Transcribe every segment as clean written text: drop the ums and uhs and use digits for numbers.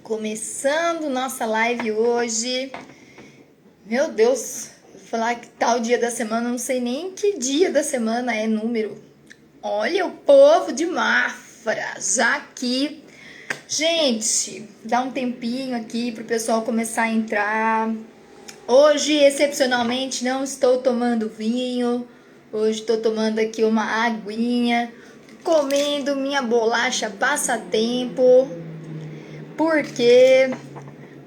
Começando nossa live hoje. Meu Deus, vou falar que tal dia da semana, não sei nem que dia da semana é número. Olha o povo de Mafra, já aqui. Gente, dá um tempinho aqui pro pessoal começar a entrar. Hoje, excepcionalmente, não estou tomando vinho. Hoje estou tomando aqui uma aguinha, comendo minha bolacha passatempo, porque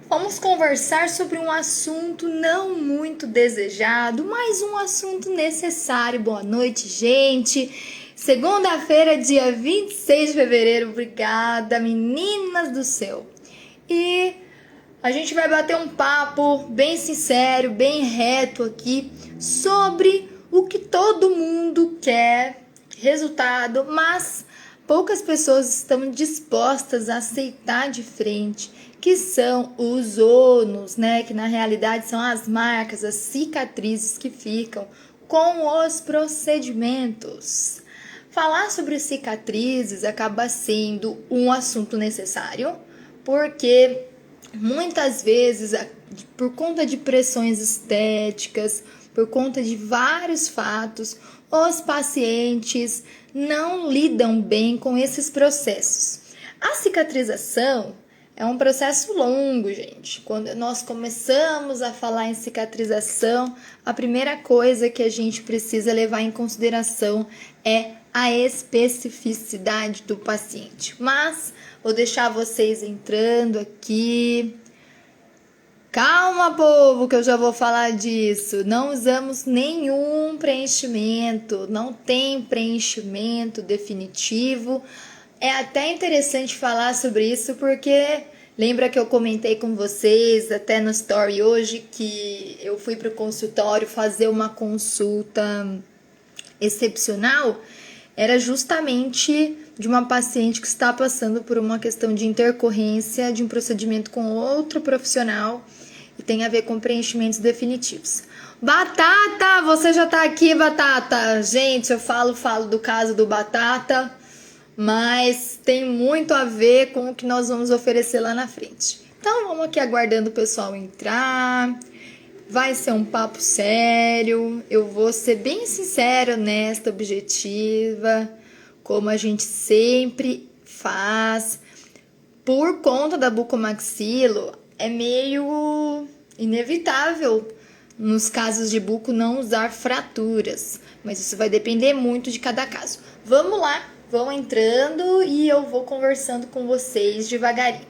vamos conversar sobre um assunto não muito desejado, mas um assunto necessário. Boa noite, gente. Segunda-feira, dia 26 de fevereiro. Obrigada, meninas do céu. E a gente vai bater um papo bem sincero, bem reto aqui sobre o que todo mundo quer, resultado, mas poucas pessoas estão dispostas a aceitar de frente, que são os ônus, né? Que na realidade são as marcas, as cicatrizes que ficam com os procedimentos. Falar sobre cicatrizes acaba sendo um assunto necessário, porque muitas vezes, por conta de pressões estéticas, por conta de vários fatos, os pacientes não lidam bem com esses processos. A cicatrização é um processo longo, gente. Quando nós começamos a falar em cicatrização, a primeira coisa que a gente precisa levar em consideração é a especificidade do paciente. Mas vou deixar vocês entrando aqui. Calma, povo, que eu já vou falar disso. Não usamos nenhum preenchimento, não tem preenchimento definitivo. É até interessante falar sobre isso porque lembra que eu comentei com vocês até no story hoje que eu fui para o consultório fazer uma consulta excepcional? Era justamente de uma paciente que está passando por uma questão de intercorrência de um procedimento com outro profissional e tem a ver com preenchimentos definitivos. Batata, você já tá aqui, Batata? Gente, eu falo do caso do Batata, mas tem muito a ver com o que nós vamos oferecer lá na frente. Então, vamos aqui aguardando o pessoal entrar. Vai ser um papo sério, eu vou ser bem sincera, honesta, objetiva, como a gente sempre faz. Por conta da bucomaxilo, é meio inevitável, nos casos de buco, não usar fraturas, mas isso vai depender muito de cada caso. Vamos lá, vão entrando e eu vou conversando com vocês devagarinho.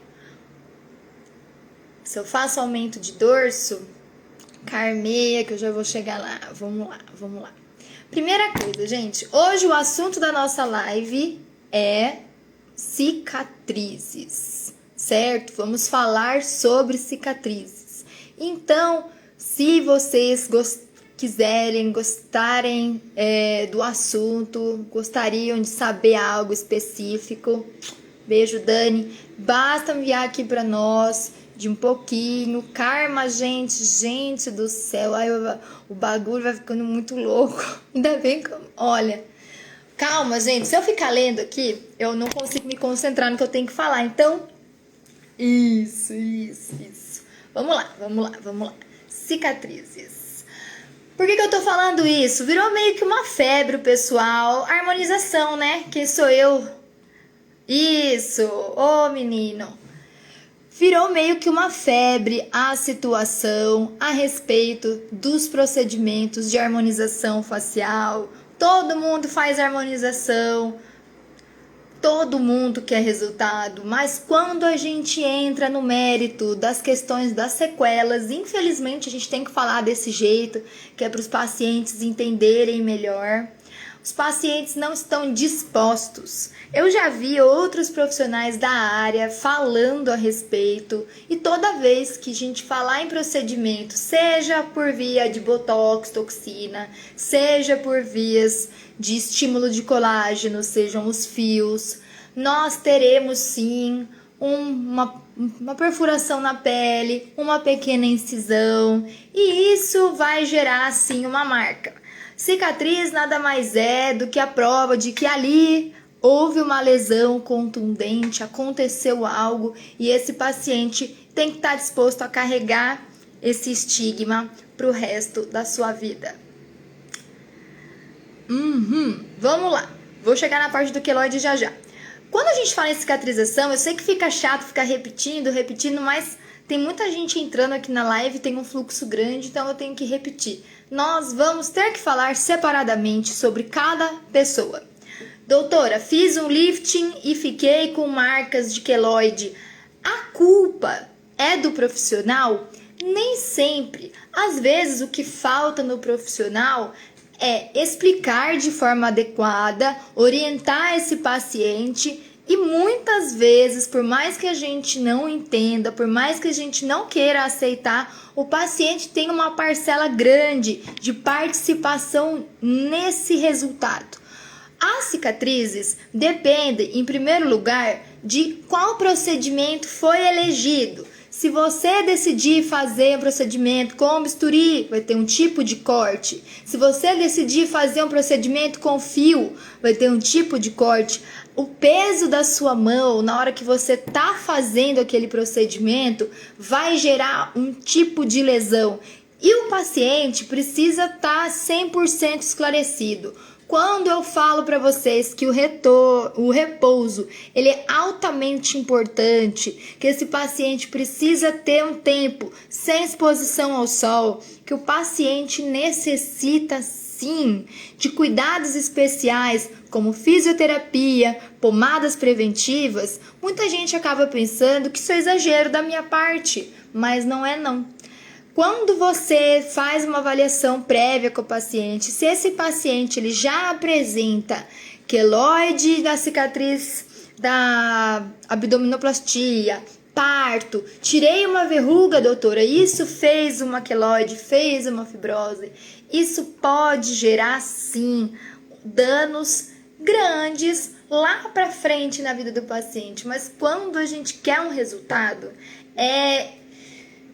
Se eu faço aumento de dorso, Carmeia, que eu já vou chegar lá. Vamos lá. Primeira coisa, gente. Hoje o assunto da nossa live é cicatrizes, certo? Vamos falar sobre cicatrizes. Então, se vocês gostarem do assunto, gostariam de saber algo específico, beijo, Dani. Basta enviar aqui para nós de um pouquinho. Karma, gente do céu. Ai, o bagulho vai ficando muito louco. Ainda bem que... Olha, calma, gente. Se eu ficar lendo aqui, eu não consigo me concentrar no que eu tenho que falar. Então, isso. Vamos lá. Cicatrizes. Por que eu tô falando isso? Virou meio que uma febre, pessoal. Harmonização, né? Quem sou eu? Isso, ô menino. Virou meio que uma febre a situação a respeito dos procedimentos de harmonização facial. Todo mundo faz harmonização, todo mundo quer resultado, mas quando a gente entra no mérito das questões das sequelas, infelizmente a gente tem que falar desse jeito, que é para os pacientes entenderem melhor. Os pacientes não estão dispostos. Eu já vi outros profissionais da área falando a respeito e toda vez que a gente falar em procedimento, seja por via de botox, toxina, seja por vias de estímulo de colágeno, sejam os fios, nós teremos sim uma perfuração na pele, uma pequena incisão e isso vai gerar sim uma marca. Cicatriz nada mais é do que a prova de que ali houve uma lesão contundente, aconteceu algo e esse paciente tem que estar disposto a carregar esse estigma para o resto da sua vida. Vamos lá, vou chegar na parte do queloide já já. Quando a gente fala em cicatrização, eu sei que fica chato ficar repetindo, mas tem muita gente entrando aqui na live, tem um fluxo grande, então eu tenho que repetir. Nós vamos ter que falar separadamente sobre cada pessoa. Doutora, fiz um lifting e fiquei com marcas de queloide. A culpa é do profissional? Nem sempre. Às vezes o que falta no profissional é explicar de forma adequada, orientar esse paciente e muitas vezes, por mais que a gente não entenda, por mais que a gente não queira aceitar, o paciente tem uma parcela grande de participação nesse resultado. As cicatrizes dependem, em primeiro lugar, de qual procedimento foi elegido. Se você decidir fazer um procedimento com bisturi, vai ter um tipo de corte. Se você decidir fazer um procedimento com fio, vai ter um tipo de corte. O peso da sua mão na hora que você está fazendo aquele procedimento vai gerar um tipo de lesão. E o paciente precisa estar 100% esclarecido. Quando eu falo para vocês que o repouso ele é altamente importante, que esse paciente precisa ter um tempo sem exposição ao sol, que o paciente necessita sim de cuidados especiais como fisioterapia, pomadas preventivas, muita gente acaba pensando que isso é exagero da minha parte, mas não é não. Quando você faz uma avaliação prévia com o paciente, se esse paciente ele já apresenta queloide da cicatriz da abdominoplastia, parto, tirei uma verruga, doutora, isso fez uma queloide, fez uma fibrose, isso pode gerar sim danos grandes lá para frente na vida do paciente, mas quando a gente quer um resultado, é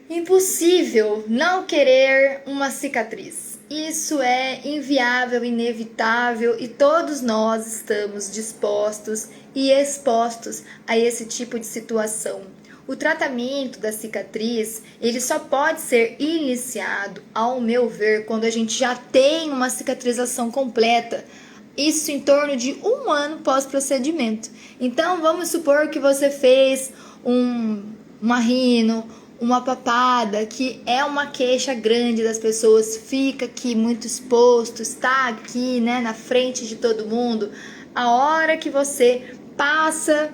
impossível não querer uma cicatriz. Isso é inviável, inevitável e todos nós estamos dispostos e expostos a esse tipo de situação. O tratamento da cicatriz, ele só pode ser iniciado, ao meu ver, quando a gente já tem uma cicatrização completa. Isso em torno de 1 ano pós-procedimento. Então, vamos supor que você fez uma rino, uma papada, que é uma queixa grande das pessoas, fica aqui muito exposto, está aqui, né, na frente de todo mundo. A hora que você passa,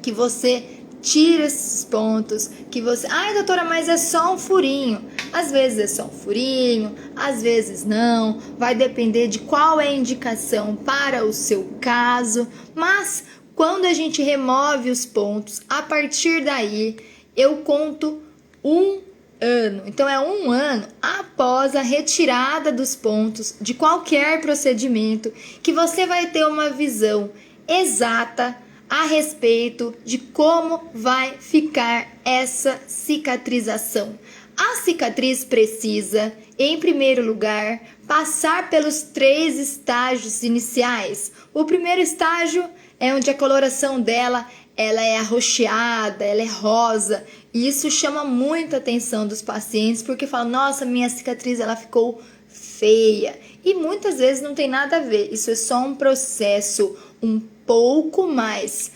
que você tira esses pontos, que você... Ai, doutora, mas é só um furinho. Às vezes é só um furinho, às vezes não. Vai depender de qual é a indicação para o seu caso. Mas quando a gente remove os pontos, a partir daí eu conto 1 ano. Então é 1 ano após a retirada dos pontos de qualquer procedimento que você vai ter uma visão exata a respeito de como vai ficar essa cicatrização. A cicatriz precisa, em primeiro lugar, passar pelos 3 estágios iniciais. O primeiro estágio é onde a coloração dela ela é arroxeada, ela é rosa, e isso chama muita atenção dos pacientes, porque falam, nossa, minha cicatriz ela ficou feia, e muitas vezes não tem nada a ver, isso é só um processo um pouco mais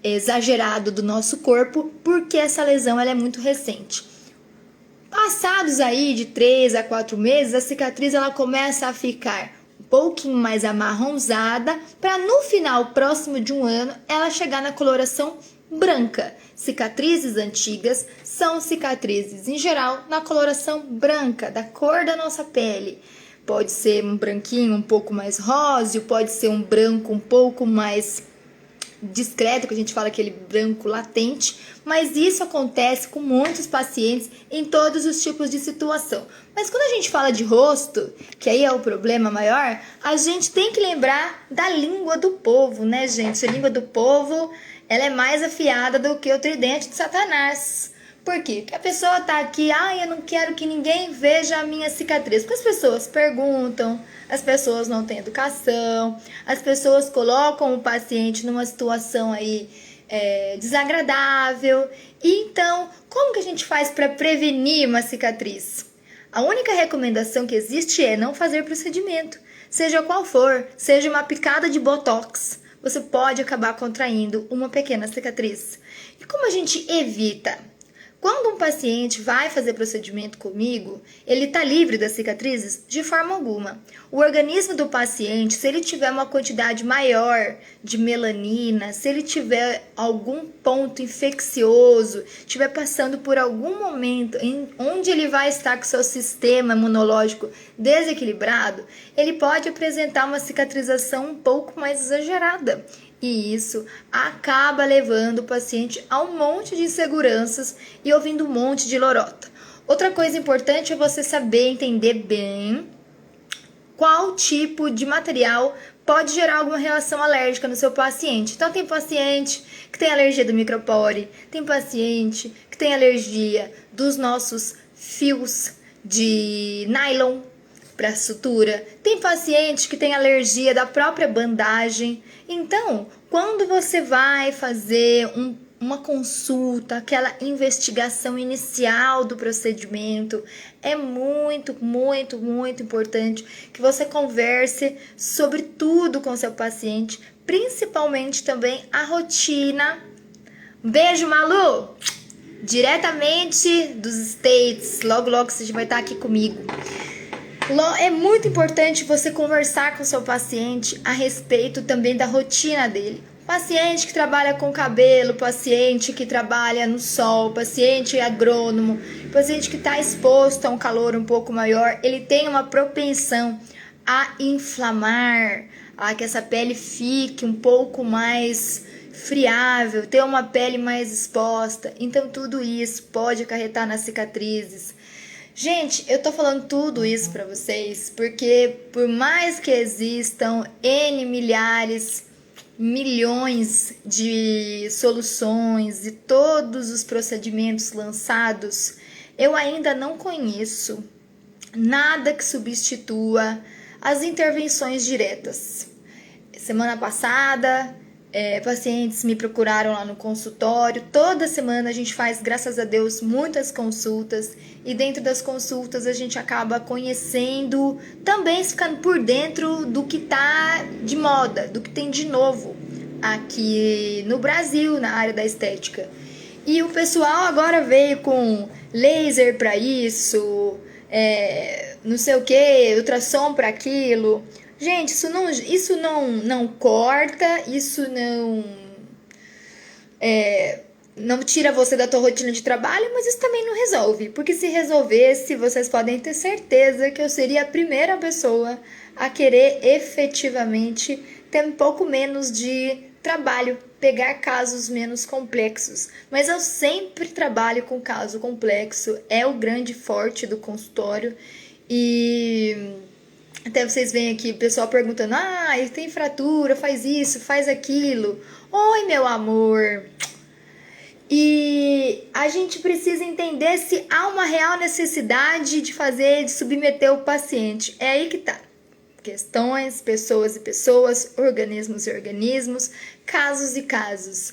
exagerado do nosso corpo, porque essa lesão ela é muito recente. Passados aí de 3 a 4 meses, a cicatriz ela começa a ficar um pouquinho mais amarronzada, para no final, próximo de 1 ano, ela chegar na coloração branca. Cicatrizes antigas são cicatrizes, em geral, na coloração branca, da cor da nossa pele. Pode ser um branquinho um pouco mais róseo, pode ser um branco um pouco mais discreto, que a gente fala aquele branco latente, mas isso acontece com muitos pacientes em todos os tipos de situação. Mas quando a gente fala de rosto, que aí é o problema maior, a gente tem que lembrar da língua do povo, né, gente? A língua do povo, ela é mais afiada do que o tridente de Satanás. Por quê? Porque a pessoa tá aqui, eu não quero que ninguém veja a minha cicatriz. Porque as pessoas perguntam, as pessoas não têm educação, as pessoas colocam o paciente numa situação aí desagradável. E então, como que a gente faz para prevenir uma cicatriz? A única recomendação que existe é não fazer procedimento, seja qual for, seja uma picada de botox, você pode acabar contraindo uma pequena cicatriz. E como a gente evita? Quando um paciente vai fazer procedimento comigo, ele está livre das cicatrizes? De forma alguma. O organismo do paciente, se ele tiver uma quantidade maior de melanina, se ele tiver algum ponto infeccioso, estiver passando por algum momento onde ele vai estar com seu sistema imunológico desequilibrado, ele pode apresentar uma cicatrização um pouco mais exagerada. E isso acaba levando o paciente a um monte de inseguranças e ouvindo um monte de lorota. Outra coisa importante é você saber entender bem qual tipo de material pode gerar alguma reação alérgica no seu paciente. Então, tem paciente que tem alergia do micropore, tem paciente que tem alergia dos nossos fios de nylon para sutura, tem paciente que tem alergia da própria bandagem. Então, quando você vai fazer uma consulta, aquela investigação inicial do procedimento, é muito, muito, muito importante que você converse sobre tudo com seu paciente, principalmente também a rotina. Beijo, Malu! Diretamente dos States, logo logo você vai estar aqui comigo. É muito importante você conversar com o seu paciente a respeito também da rotina dele. Paciente que trabalha com cabelo, paciente que trabalha no sol, paciente agrônomo, paciente que está exposto a um calor um pouco maior, ele tem uma propensão a inflamar, a que essa pele fique um pouco mais friável, ter uma pele mais exposta. Então tudo isso pode acarretar nas cicatrizes. Gente, eu tô falando tudo isso pra vocês porque por mais que existam N milhares, milhões de soluções e todos os procedimentos lançados, eu ainda não conheço nada que substitua as intervenções diretas. Semana passada, pacientes me procuraram lá no consultório. Toda semana a gente faz, graças a Deus, muitas consultas. E dentro das consultas a gente acaba conhecendo, também ficando por dentro do que tá de moda, do que tem de novo aqui no Brasil, na área da estética. E o pessoal agora veio com laser para isso, não sei o que, ultrassom para aquilo. Gente, isso não corta, isso não tira você da tua rotina de trabalho, mas isso também não resolve. Porque se resolvesse, vocês podem ter certeza que eu seria a primeira pessoa a querer efetivamente ter um pouco menos de trabalho, pegar casos menos complexos. Mas eu sempre trabalho com caso complexo, é o grande forte do consultório. E até vocês veem aqui o pessoal perguntando: tem fratura, faz isso, faz aquilo. Oi, meu amor. E a gente precisa entender se há uma real necessidade de submeter o paciente. É aí que tá. Questões, pessoas e pessoas, organismos e organismos, casos e casos.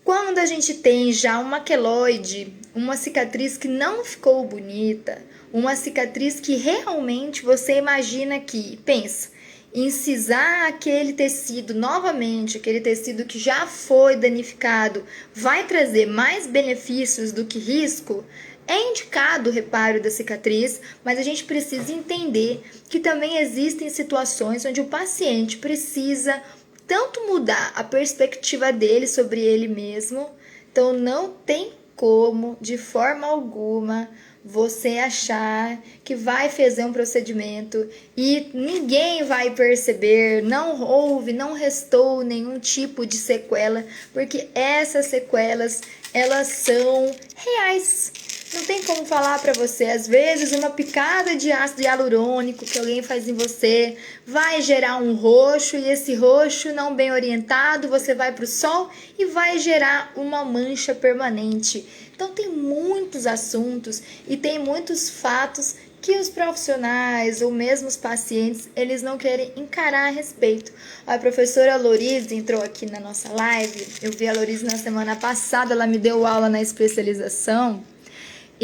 Quando a gente tem já uma queloide, uma cicatriz que não ficou bonita, uma cicatriz que realmente você imagina que, pensa, incisar aquele tecido novamente, aquele tecido que já foi danificado, vai trazer mais benefícios do que risco, é indicado o reparo da cicatriz, mas a gente precisa entender que também existem situações onde o paciente precisa tanto mudar a perspectiva dele sobre ele mesmo, então não tem como, de forma alguma, você achar que vai fazer um procedimento e ninguém vai perceber, não restou nenhum tipo de sequela, porque essas sequelas, elas são reais. Não tem como falar pra você, às vezes uma picada de ácido hialurônico que alguém faz em você vai gerar um roxo e esse roxo não bem orientado, você vai pro sol e vai gerar uma mancha permanente. Então tem muitos assuntos e tem muitos fatos que os profissionais ou mesmo os pacientes, eles não querem encarar a respeito. A professora Lorize entrou aqui na nossa live, eu vi a Lorize na semana passada, ela me deu aula na especialização.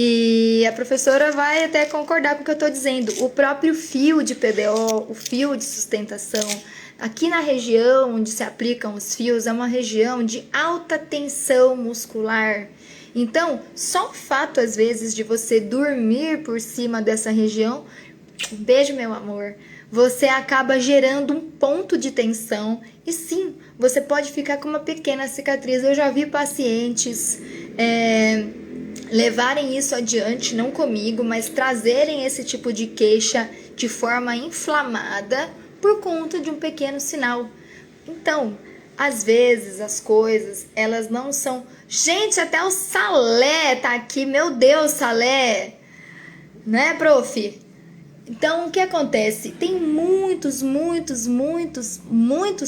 E a professora vai até concordar com o que eu estou dizendo. O próprio fio de PBO, o fio de sustentação, aqui na região onde se aplicam os fios, é uma região de alta tensão muscular. Então, só o fato, às vezes, de você dormir por cima dessa região, um beijo, meu amor, você acaba gerando um ponto de tensão e sim, você pode ficar com uma pequena cicatriz. Eu já vi pacientes levarem isso adiante, não comigo, mas trazerem esse tipo de queixa de forma inflamada por conta de um pequeno sinal. Então, às vezes as coisas, elas não são... Gente, até o Salé tá aqui, meu Deus, Salé! Né, prof? Então, o que acontece? Tem muitos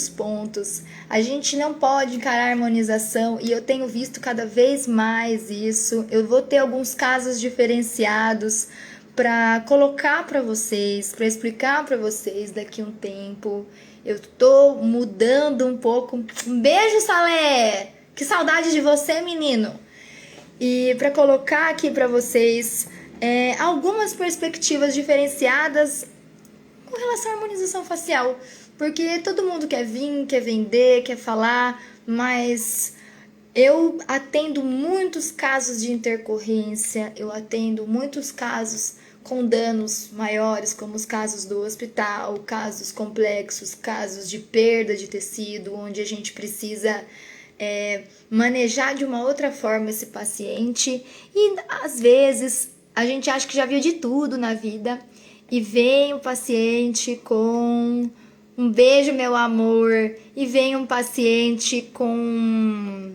pontos. A gente não pode encarar a harmonização e eu tenho visto cada vez mais isso. Eu vou ter alguns casos diferenciados para colocar para vocês, para explicar para vocês daqui a um tempo. Eu tô mudando um pouco. Um beijo, Salé! Que saudade de você, menino! E para colocar aqui para vocês algumas perspectivas diferenciadas com relação à harmonização facial, porque todo mundo quer vir, quer vender, quer falar, mas eu atendo muitos casos de intercorrência, eu atendo muitos casos com danos maiores, como os casos do hospital, casos complexos, casos de perda de tecido, onde a gente precisa manejar de uma outra forma esse paciente e às vezes a gente acha que já viu de tudo na vida e vem o paciente com um beijo, meu amor, e vem um paciente com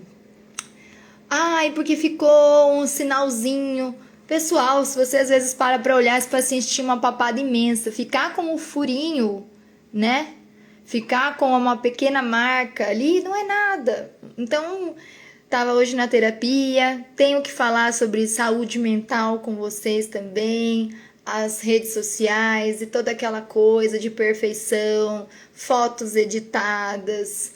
porque ficou um sinalzinho. Pessoal, se você às vezes para olhar, esse paciente tinha uma papada imensa, ficar com um furinho, né? Ficar com uma pequena marca ali não é nada. Então, estava hoje na terapia, tenho que falar sobre saúde mental com vocês também, as redes sociais e toda aquela coisa de perfeição, fotos editadas,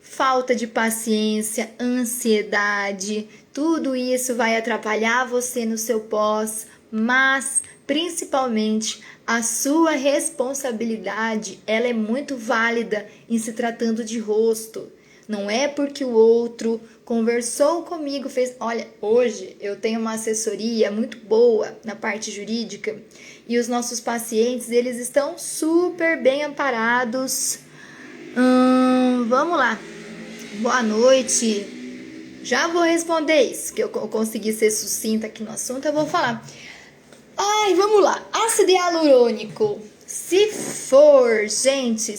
falta de paciência, ansiedade, tudo isso vai atrapalhar você no seu pós, mas principalmente a sua responsabilidade, ela é muito válida em se tratando de rosto. Não é porque o outro conversou comigo, fez... Olha, hoje eu tenho uma assessoria muito boa na parte jurídica e os nossos pacientes, eles estão super bem amparados. Vamos lá. Boa noite. Já vou responder isso, que eu consegui ser sucinta aqui no assunto, eu vou falar. Vamos lá. Ácido hialurônico. Se for, gente,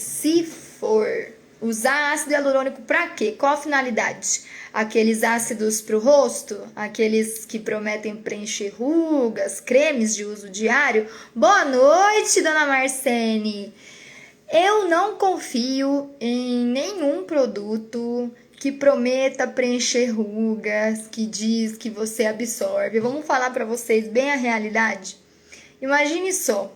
usar ácido hialurônico para quê? Qual a finalidade? Aqueles ácidos para o rosto? Aqueles que prometem preencher rugas? Cremes de uso diário? Boa noite, dona Marcene! Eu não confio em nenhum produto que prometa preencher rugas, que diz que você absorve. Vamos falar para vocês bem a realidade? Imagine só.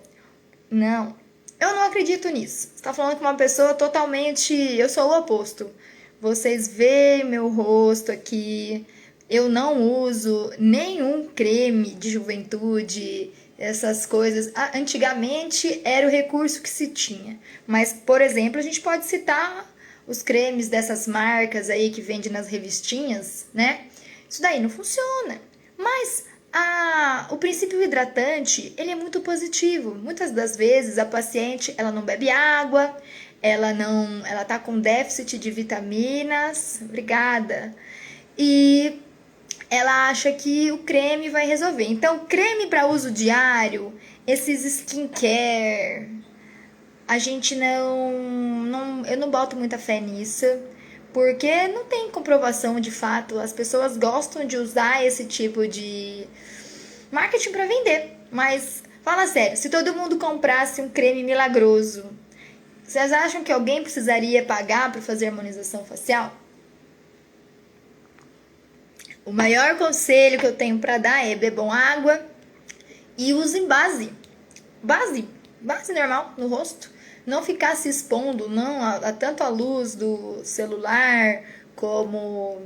Não, eu não acredito nisso. Você está falando com uma pessoa totalmente... Eu sou o oposto. Vocês veem meu rosto aqui. Eu não uso nenhum creme de juventude, essas coisas. Antigamente era o recurso que se tinha. Mas, por exemplo, a gente pode citar os cremes dessas marcas aí que vendem nas revistinhas, né? Isso daí não funciona. Mas o princípio hidratante, ele é muito positivo. Muitas das vezes a paciente, ela não bebe água, ela tá com déficit de vitaminas. Obrigada. E ela acha que o creme vai resolver. Então, creme para uso diário, esses skincare, a gente eu não boto muita fé nisso, porque não tem comprovação de fato. As pessoas gostam de usar esse tipo de marketing para vender. Mas fala sério, se todo mundo comprasse um creme milagroso, vocês acham que alguém precisaria pagar para fazer harmonização facial? O maior conselho que eu tenho para dar é bebam água e usem base. Base normal no rosto. Não ficar se expondo não a tanto a luz do celular como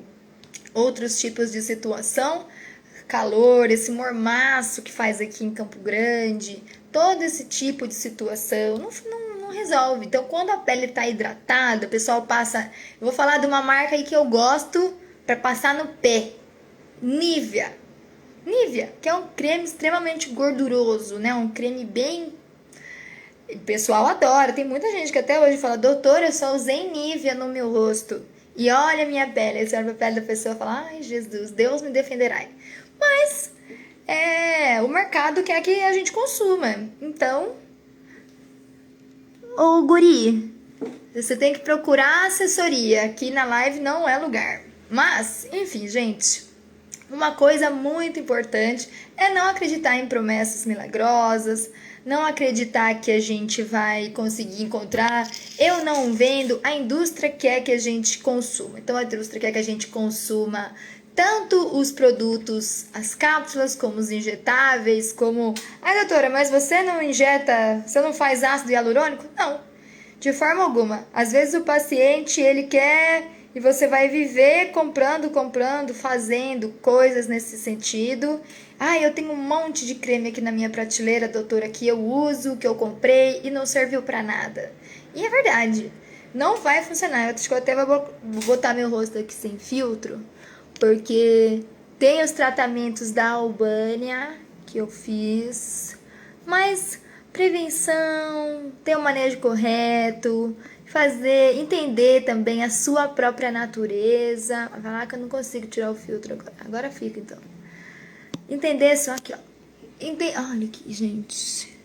outros tipos de situação. Calor, esse mormaço que faz aqui em Campo Grande, todo esse tipo de situação não resolve. Então, quando a pele está hidratada, o pessoal passa... Eu vou falar de uma marca aí que eu gosto para passar no pé. Nivea, que é um creme extremamente gorduroso, né? Um creme bem... O pessoal adora. Tem muita gente que até hoje fala, doutora, eu só usei Nivea no meu rosto. E olha a minha pele. Aí você olha a pele da pessoa e fala, ai Jesus, Deus me defenderá. Mas o mercado quer que a gente consuma. Então, ô guri, você tem que procurar assessoria. Aqui na live não é lugar. Mas, enfim, gente, uma coisa muito importante é não acreditar em promessas milagrosas, não acreditar que a gente vai conseguir encontrar. Eu não vendo, a indústria quer que a gente consuma. Então, a indústria quer que a gente consuma tanto os produtos, as cápsulas, como os injetáveis, como... Ai, doutora, mas você não injeta, você não faz ácido hialurônico? Não, de forma alguma. Às vezes o paciente, ele quer... E você vai viver comprando, fazendo coisas nesse sentido. Ah, eu tenho um monte de creme aqui na minha prateleira, doutora, que eu uso, que eu comprei e não serviu pra nada. E é verdade, não vai funcionar. Eu acho que eu até vou botar meu rosto aqui sem filtro, porque tem os tratamentos da Albânia que eu fiz, mas prevenção, ter um manejo correto, entender também a sua própria natureza. Vai lá que eu não consigo tirar o filtro agora. Agora fica, então. Entender só aqui, ó. Olha aqui, gente.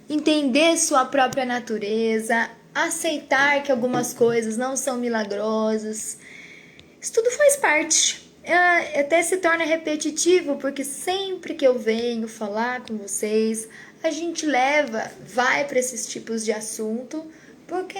Entender sua própria natureza, aceitar que algumas coisas não são milagrosas. Isso tudo faz parte. Até se torna repetitivo, porque sempre que eu venho falar com vocês, a gente vai para esses tipos de assunto, porque,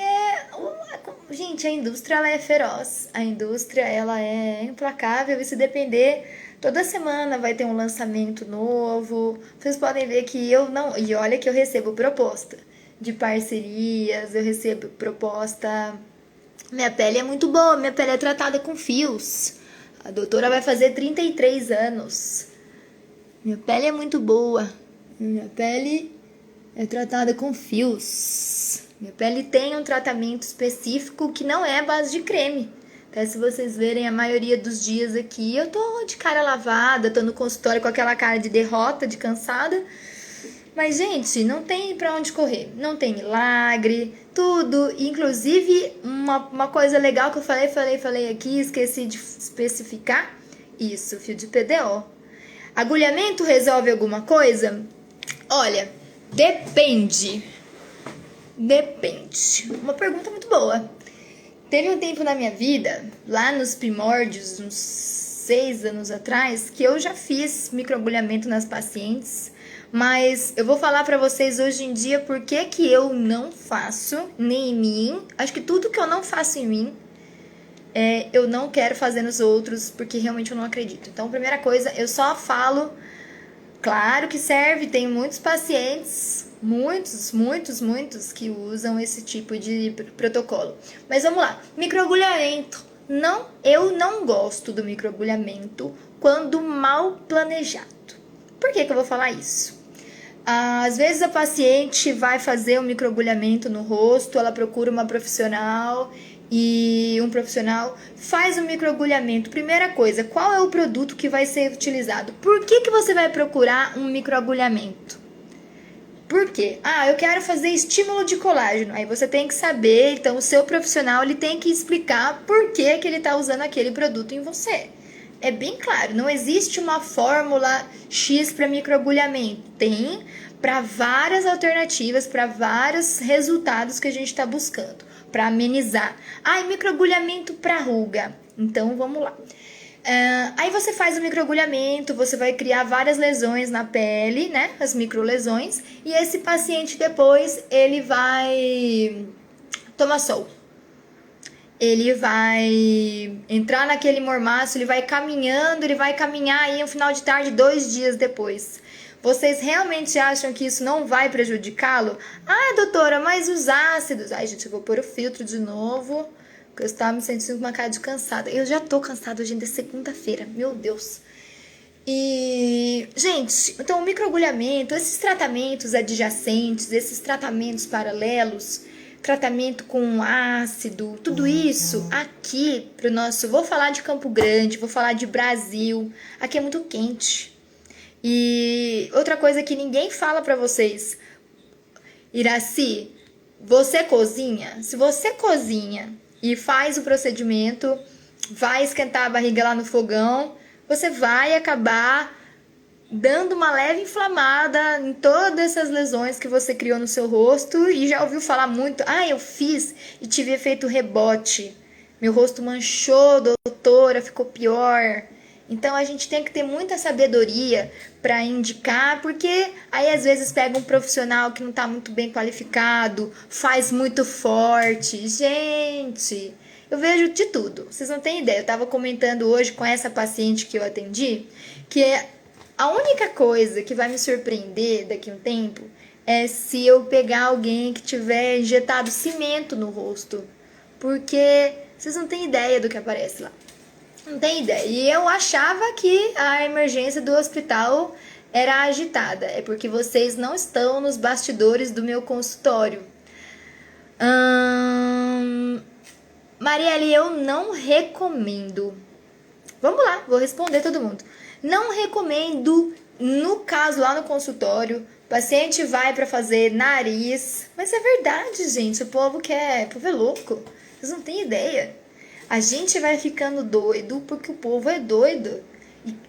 gente, a indústria ela é feroz, a indústria ela é implacável e se depender, toda semana vai ter um lançamento novo. Vocês podem ver que eu não... E olha que eu recebo proposta de parcerias, eu recebo proposta... Minha pele é muito boa, minha pele é tratada com fios. A doutora vai fazer 33 anos. Minha pele é muito boa. Minha pele é tratada com fios. Minha pele tem um tratamento específico que não é a base de creme. Até se vocês verem, a maioria dos dias aqui eu tô de cara lavada, tô no consultório com aquela cara de derrota, de cansada. Mas, gente, não tem pra onde correr. Não tem milagre, tudo. Inclusive, uma coisa legal que eu falei aqui, esqueci de especificar. Isso, fio de PDO. Agulhamento resolve alguma coisa? Olha, depende. Uma pergunta muito boa. Teve um tempo na minha vida, lá nos primórdios, uns 6 anos atrás, que eu já fiz microagulhamento nas pacientes, mas eu vou falar pra vocês hoje em dia por que eu não faço, nem em mim. Acho que tudo que eu não faço em mim, eu não quero fazer nos outros, porque realmente eu não acredito. Então, primeira coisa, eu só falo, claro que serve, tem muitos pacientes... Muitos que usam esse tipo de protocolo. Mas vamos lá, microagulhamento. Eu não gosto do microagulhamento quando mal planejado. Por que eu vou falar isso? Às vezes a paciente vai fazer um microagulhamento no rosto, ela procura uma profissional e um profissional faz um microagulhamento. Primeira coisa, qual é o produto que vai ser utilizado? Por que você vai procurar um microagulhamento? Por quê? Eu quero fazer estímulo de colágeno. Aí você tem que saber, então o seu profissional ele tem que explicar por que ele está usando aquele produto em você. É bem claro, não existe uma fórmula X para microagulhamento. Tem para várias alternativas, para vários resultados que a gente está buscando. para amenizar. Ah, e microagulhamento para ruga. Então, vamos lá. Aí você faz o microagulhamento, você vai criar várias lesões na pele, né? As microlesões. E esse paciente depois, ele vai tomar sol. Ele vai entrar naquele mormaço, ele vai caminhando, ele vai caminhar aí no final de tarde, 2 dias depois. Vocês realmente acham que isso não vai prejudicá-lo? Ah, doutora, mas os ácidos... Ai, gente, eu vou pôr o filtro de novo, porque eu estava me sentindo com uma cara de cansada. Eu já tô cansada, hoje ainda é segunda-feira, meu Deus. E, gente, então o microagulhamento, esses tratamentos adjacentes, esses tratamentos paralelos, tratamento com ácido, tudo isso aqui pro nosso... Vou falar de Campo Grande, vou falar de Brasil, aqui é muito quente. E outra coisa que ninguém fala pra vocês, Iraci, você cozinha? Se você cozinha e faz o procedimento, vai esquentar a barriga lá no fogão, você vai acabar dando uma leve inflamada em todas essas lesões que você criou no seu rosto. E já ouviu falar muito, eu fiz e tive efeito rebote, meu rosto manchou, doutora, ficou pior. Então a gente tem que ter muita sabedoria para indicar, porque aí às vezes pega um profissional que não está muito bem qualificado, faz muito forte. Gente, eu vejo de tudo, vocês não têm ideia. Eu estava comentando hoje com essa paciente que eu atendi, que a única coisa que vai me surpreender daqui a um tempo é se eu pegar alguém que tiver injetado cimento no rosto, porque vocês não têm ideia do que aparece lá. Não tem ideia. E eu achava que a emergência do hospital era agitada. É porque vocês não estão nos bastidores do meu consultório. Marielle, eu não recomendo. Vamos lá, vou responder todo mundo. Não recomendo, no caso lá no consultório, o paciente vai para fazer nariz. Mas é verdade, gente. O povo é louco. Vocês não têm ideia. A gente vai ficando doido porque o povo é doido.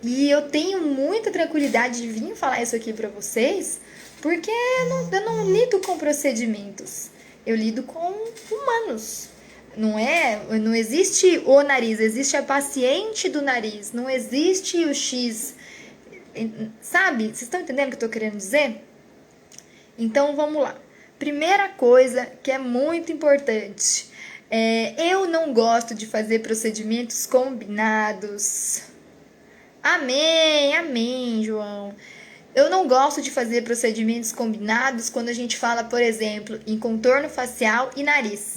E eu tenho muita tranquilidade de vir falar isso aqui pra vocês, porque eu não lido com procedimentos. Eu lido com humanos. Não existe o nariz, existe a paciente do nariz. Não existe o X. Sabe? Vocês estão entendendo o que eu tô querendo dizer? Então, vamos lá. Primeira coisa que é muito importante. Eu não gosto de fazer procedimentos combinados. Amém, amém, João. Eu não gosto de fazer procedimentos combinados quando a gente fala, por exemplo, em contorno facial e nariz.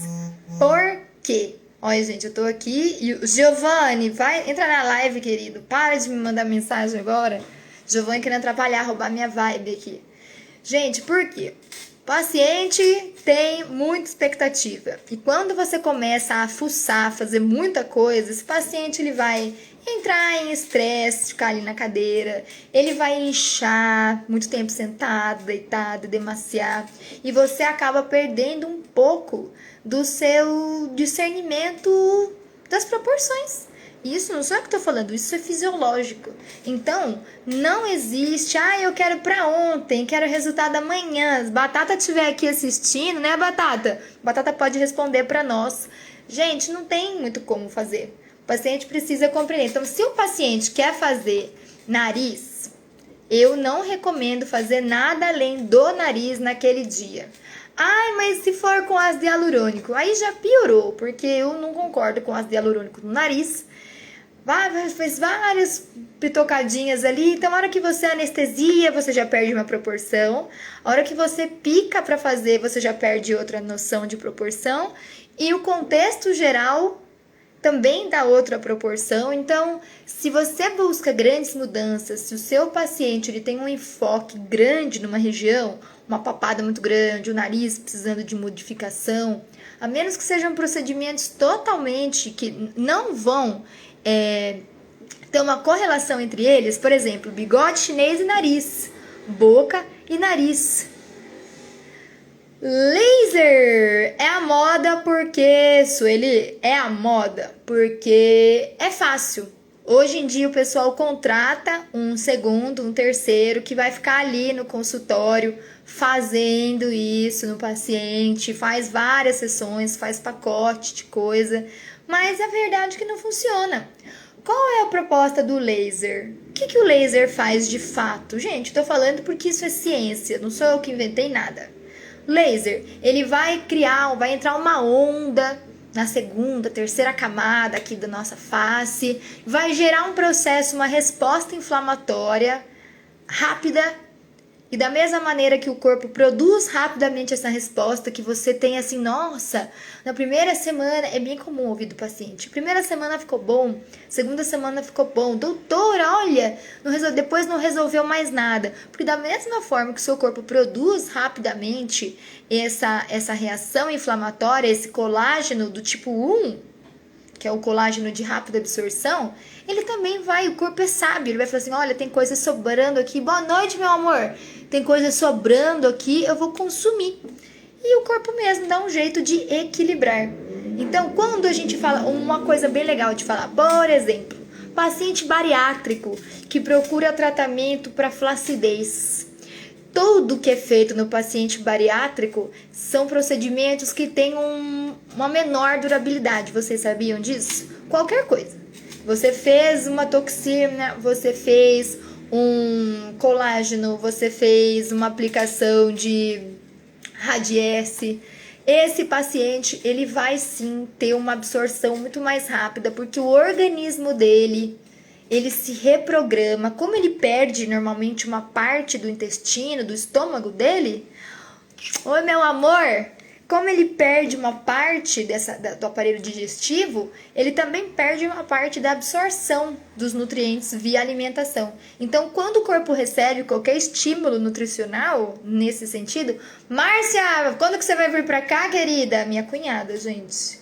Por quê? Olha, gente, eu tô aqui e o Giovanni, vai entrar na live, querido. Para de me mandar mensagem agora. Giovanni querendo atrapalhar, roubar minha vibe aqui. Gente, por quê? Paciente tem muita expectativa e quando você começa a fuçar, fazer muita coisa, esse paciente ele vai entrar em estresse, ficar ali na cadeira, ele vai inchar, muito tempo sentado, deitado, demasiado, e você acaba perdendo um pouco do seu discernimento das proporções. Isso não sou eu que estou falando, isso é fisiológico. Então, não existe, eu quero pra ontem, quero resultado amanhã. Se Batata estiver aqui assistindo, né, Batata? Batata pode responder pra nós. Gente, não tem muito como fazer. O paciente precisa compreender. Então, se o paciente quer fazer nariz, eu não recomendo fazer nada além do nariz naquele dia. Mas se for com ácido hialurônico, aí já piorou, porque eu não concordo com ácido hialurônico no nariz. Fez várias pitocadinhas ali. Então, a hora que você anestesia, você já perde uma proporção. A hora que você pica para fazer, você já perde outra noção de proporção. E o contexto geral também dá outra proporção. Então, se você busca grandes mudanças, se o seu paciente ele tem um enfoque grande numa região, uma papada muito grande, o nariz precisando de modificação, a menos que sejam procedimentos totalmente que não vão ter uma correlação entre eles, por exemplo, bigode chinês e nariz, boca e nariz. Laser é a moda porque, Sueli, é a moda porque é fácil. Hoje em dia o pessoal contrata um segundo, um terceiro que vai ficar ali no consultório fazendo isso no paciente, faz várias sessões, faz pacote de coisa, mas a verdade é que não funciona. Qual é a proposta do laser? O que o laser faz de fato? Gente, estou falando porque isso é ciência, não sou eu que inventei nada. Laser, ele vai entrar uma onda na segunda, terceira camada aqui da nossa face, vai gerar um processo, uma resposta inflamatória rápida. E da mesma maneira que o corpo produz rapidamente essa resposta, que você tem assim, nossa, na primeira semana, é bem comum ouvir do paciente, primeira semana ficou bom, segunda semana ficou bom, doutora, olha, depois não resolveu mais nada. Porque da mesma forma que o seu corpo produz rapidamente essa reação inflamatória, esse colágeno do tipo 1, que é o colágeno de rápida absorção, ele também o corpo é sábio, ele vai falar assim, olha, tem coisa sobrando aqui, boa noite, meu amor, tem coisa sobrando aqui, eu vou consumir. E o corpo mesmo dá um jeito de equilibrar. Então, quando a gente fala, uma coisa bem legal de falar, por exemplo, paciente bariátrico que procura tratamento para flacidez. Tudo que é feito no paciente bariátrico são procedimentos que têm uma menor durabilidade. Vocês sabiam disso? Qualquer coisa. Você fez uma toxina, você fez um colágeno, você fez uma aplicação de radiesse. Esse paciente, ele vai sim ter uma absorção muito mais rápida, porque o organismo dele, ele se reprograma. Como ele perde normalmente uma parte do intestino, do estômago dele, oi meu amor, como ele perde uma parte do aparelho digestivo, ele também perde uma parte da absorção dos nutrientes via alimentação. Então, quando o corpo recebe qualquer estímulo nutricional, nesse sentido, Márcia, quando que você vai vir pra cá, querida? Minha cunhada, gente.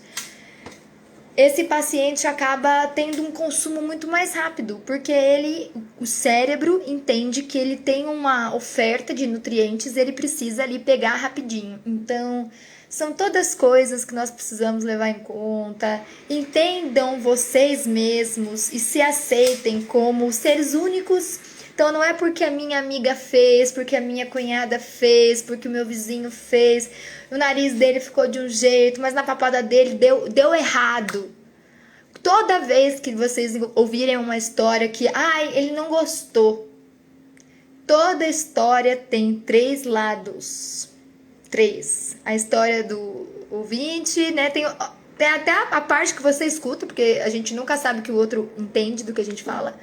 Esse paciente acaba tendo um consumo muito mais rápido, porque o cérebro entende que ele tem uma oferta de nutrientes, ele precisa ali pegar rapidinho. Então, são todas coisas que nós precisamos levar em conta. Entendam vocês mesmos e se aceitem como seres únicos. Então, não é porque a minha amiga fez, porque a minha cunhada fez, porque o meu vizinho fez, o nariz dele ficou de um jeito, mas na papada dele deu errado. Toda vez que vocês ouvirem uma história que, ele não gostou, toda história tem 3 lados. 3. A história do ouvinte, né? Tem até a parte que você escuta, porque a gente nunca sabe que o outro entende do que a gente fala.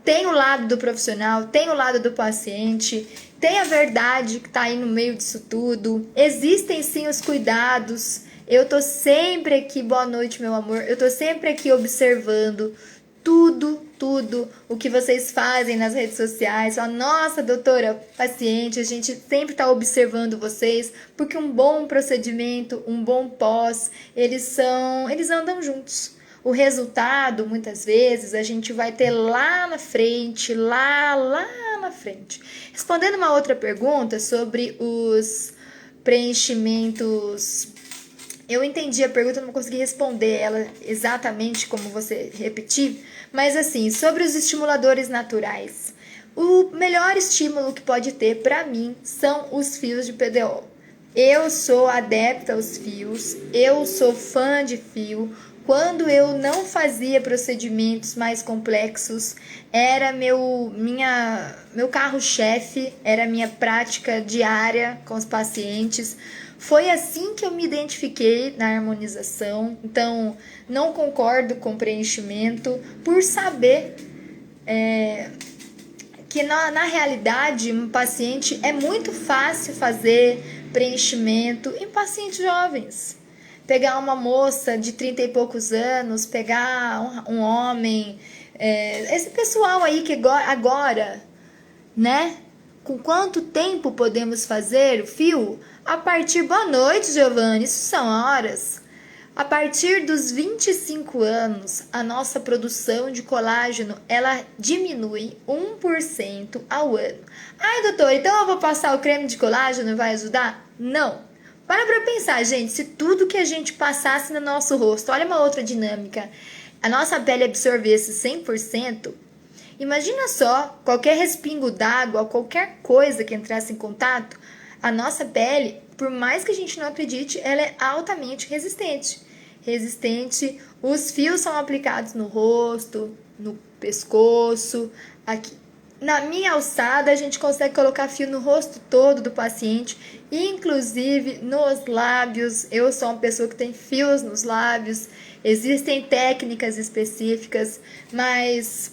Tem o lado do profissional, tem o lado do paciente, tem a verdade que tá aí no meio disso tudo. Existem sim os cuidados. Eu tô sempre aqui, boa noite, meu amor. Eu tô sempre aqui observando tudo o que vocês fazem nas redes sociais. Fala, nossa, doutora, paciente, a gente sempre tá observando vocês, porque um bom procedimento, um bom pós, eles andam juntos. O resultado, muitas vezes, a gente vai ter lá na frente, lá na frente. Respondendo uma outra pergunta sobre os preenchimentos, eu entendi a pergunta, não consegui responder ela exatamente como você repetir, mas assim, sobre os estimuladores naturais. O melhor estímulo que pode ter para mim são os fios de PDO. Eu sou adepta aos fios, eu sou fã de fio. Quando eu não fazia procedimentos mais complexos, era meu carro-chefe, era minha prática diária com os pacientes. Foi assim que eu me identifiquei na harmonização. Então, não concordo com preenchimento, por saber que na realidade, um paciente é muito fácil fazer preenchimento em pacientes jovens. Pegar uma moça de 30 e poucos anos, pegar um homem, esse pessoal aí que agora, né? Com quanto tempo podemos fazer o fio? A partir, boa noite, Giovanni, isso são horas. A partir dos 25 anos, a nossa produção de colágeno, ela diminui 1% ao ano. Ai, doutor, então eu vou passar o creme de colágeno e vai ajudar? Não. Para pensar, gente, se tudo que a gente passasse no nosso rosto, olha uma outra dinâmica, a nossa pele absorvesse 100%, imagina só, qualquer respingo d'água, qualquer coisa que entrasse em contato, A nossa pele, por mais que a gente não acredite, ela é altamente resistente. Resistente, os fios são aplicados no rosto, no pescoço, aqui. Na minha alçada, a gente consegue colocar fio no rosto todo do paciente, inclusive nos lábios. Eu sou uma pessoa que tem fios nos lábios. Existem técnicas específicas, mas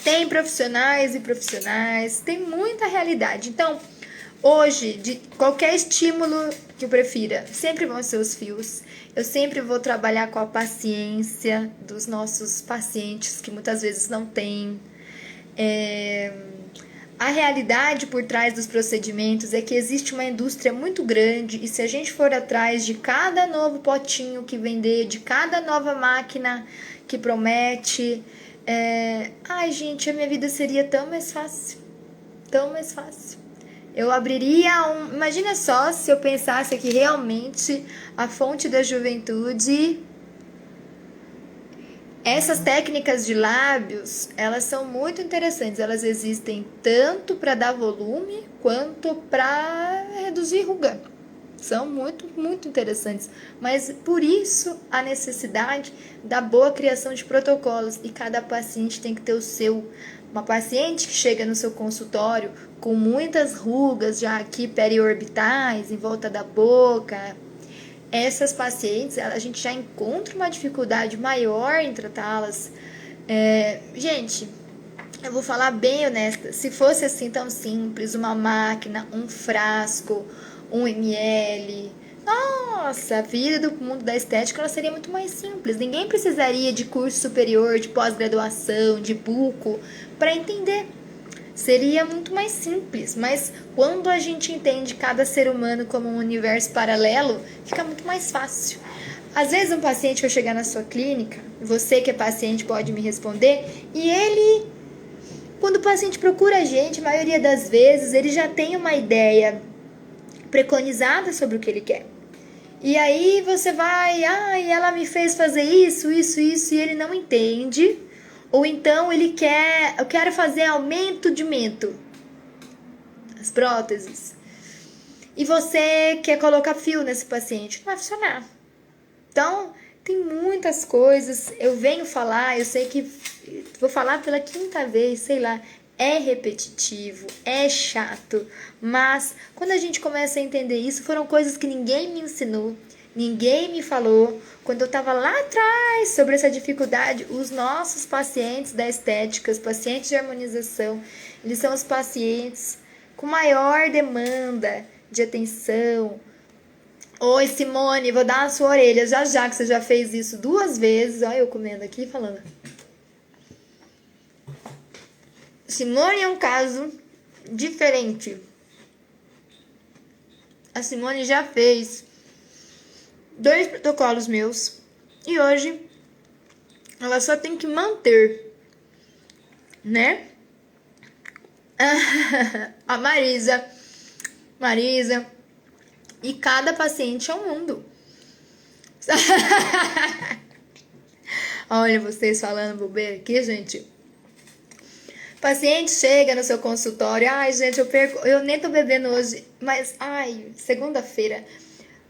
tem profissionais e profissionais, tem muita realidade. Então, hoje, de qualquer estímulo que eu prefira, sempre vão ser os fios. Eu sempre vou trabalhar com a paciência dos nossos pacientes, que muitas vezes não têm. A realidade por trás dos procedimentos é que existe uma indústria muito grande e se a gente for atrás de cada novo potinho que vender, de cada nova máquina que promete, ai gente, a minha vida seria tão mais fácil, tão mais fácil. Eu abriria um... Imagina só se eu pensasse que realmente a fonte da juventude... Essas técnicas de lábios, elas são muito interessantes. Elas existem tanto para dar volume quanto para reduzir ruga. São muito, muito interessantes. Mas por isso a necessidade da boa criação de protocolos. E cada paciente tem que ter o seu. Uma paciente que chega no seu consultório com muitas rugas já aqui periorbitais, em volta da boca... Essas pacientes, a gente já encontra uma dificuldade maior em tratá-las. Gente, eu vou falar bem honesta, se fosse assim tão simples, uma máquina, um frasco, 1 ml, nossa, a vida do mundo da estética ela seria muito mais simples. Ninguém precisaria de curso superior, de pós-graduação, de buco, para entender. Seria muito mais simples, mas quando a gente entende cada ser humano como um universo paralelo, fica muito mais fácil. Às vezes um paciente vai chegar na sua clínica, você que é paciente pode me responder, e ele, quando o paciente procura a gente, a maioria das vezes, ele já tem uma ideia preconizada sobre o que ele quer. E aí você vai, ela me fez fazer isso, e ele não entende. Ou então ele quer, eu quero fazer aumento de mento, as próteses. E você quer colocar fio nesse paciente, não vai funcionar. Então, tem muitas coisas, eu venho falar, eu sei que vou falar pela 5ª vez, sei lá, é repetitivo, é chato, mas quando a gente começa a entender isso, foram coisas que ninguém me ensinou, ninguém me falou. Quando eu estava lá atrás sobre essa dificuldade, os nossos pacientes da estética, os pacientes de harmonização, eles são os pacientes com maior demanda de atenção. Oi, Simone, vou dar na sua orelha já que você já fez isso 2 vezes. Olha eu comendo aqui e falando. Simone é um caso diferente. A Simone já fez 2 protocolos meus e hoje ela só tem que manter, né? A Marisa, e cada paciente é um mundo. Olha vocês falando bobeira aqui, gente. Paciente chega no seu consultório, ai gente, eu nem tô bebendo hoje, mas segunda-feira,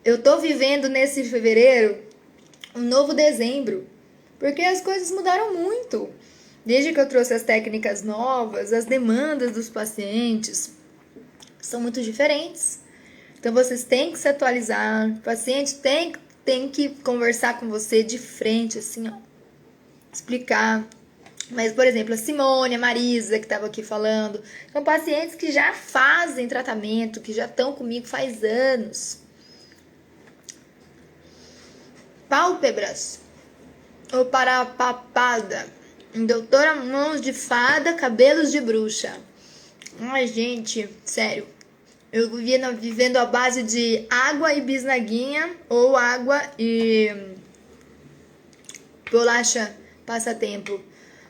eu tô vivendo nesse fevereiro um novo dezembro, porque as coisas mudaram muito. Desde que eu trouxe as técnicas novas, as demandas dos pacientes são muito diferentes. Então vocês têm que se atualizar, o paciente tem que conversar com você de frente, assim, ó, explicar. Mas, por exemplo, a Simone, a Marisa, que estava aqui falando, são pacientes que já fazem tratamento, que já estão comigo faz anos. Pálpebras ou para a papada, doutora mãos de fada, cabelos de bruxa. Ai, gente, sério. Eu vivendo à base de água e bisnaguinha ou água e bolacha passatempo.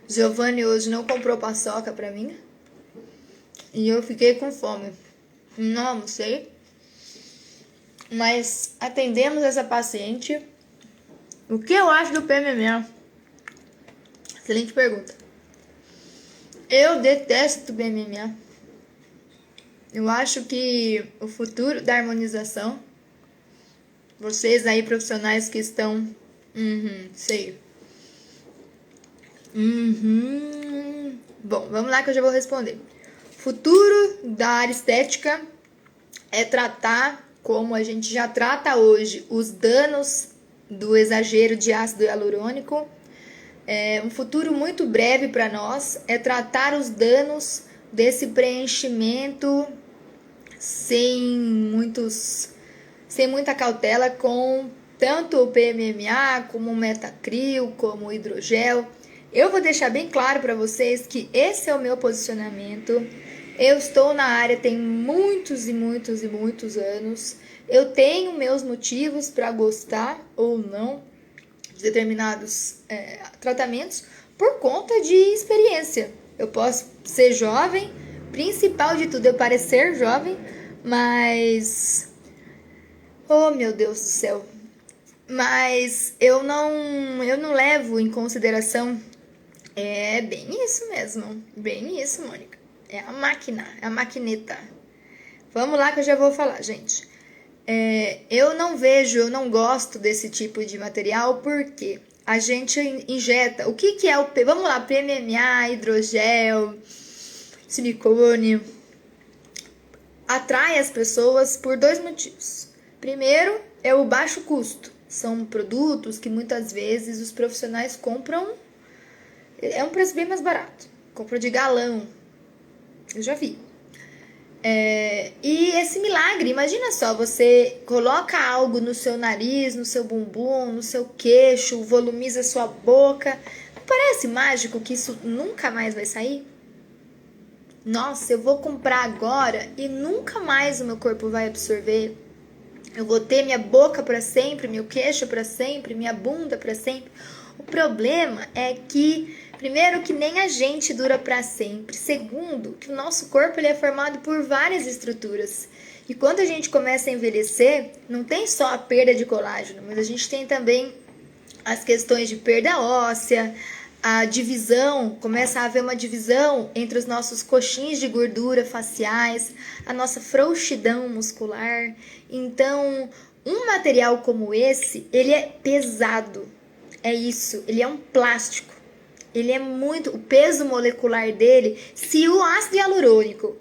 Giovanni hoje não comprou paçoca pra mim e eu fiquei com fome. Não sei. Mas atendemos essa paciente. O que eu acho do PMMA? Excelente pergunta. Eu detesto o PMMA. Eu acho que o futuro da harmonização, vocês aí profissionais que estão, sei. Bom, vamos lá que eu já vou responder. Futuro da área estética é tratar, como a gente já trata hoje, os danos do exagero de ácido hialurônico. Um futuro muito breve para nós é tratar os danos desse preenchimento sem muita cautela com tanto o PMMA como o Metacril, como o hidrogel. Eu vou deixar bem claro para vocês que esse é o meu posicionamento. Eu estou na área tem muitos e muitos e muitos anos. Eu tenho meus motivos para gostar ou não de determinados tratamentos por conta de experiência. Eu posso ser jovem, principal de tudo, eu parecer jovem, mas... Oh, meu Deus do céu. Mas eu não levo em consideração. É bem isso mesmo. Bem isso, Mônica. É a máquina, é a maquineta. Vamos lá que eu já vou falar, gente. Eu não gosto desse tipo de material porque a gente injeta. O que é o... Vamos lá, PMMA, hidrogel, silicone. Atrai as pessoas por dois motivos. Primeiro, é o baixo custo. São produtos que muitas vezes os profissionais compram. É um preço bem mais barato. Compra de galão. Eu já vi. E esse milagre, imagina só, você coloca algo no seu nariz, no seu bumbum, no seu queixo, volumiza sua boca. Não parece mágico que isso nunca mais vai sair? Nossa, eu vou comprar agora e nunca mais o meu corpo vai absorver. Eu vou ter minha boca para sempre, meu queixo para sempre, minha bunda para sempre. O problema é que, primeiro, que nem a gente dura para sempre. Segundo, que o nosso corpo ele é formado por várias estruturas. E quando a gente começa a envelhecer, não tem só a perda de colágeno, mas a gente tem também as questões de perda óssea, a divisão, começa a haver uma divisão entre os nossos coxins de gordura faciais, a nossa frouxidão muscular. Então, um material como esse, ele é pesado. É isso, ele é um plástico. Ele é muito, o peso molecular dele, se o ácido hialurônico,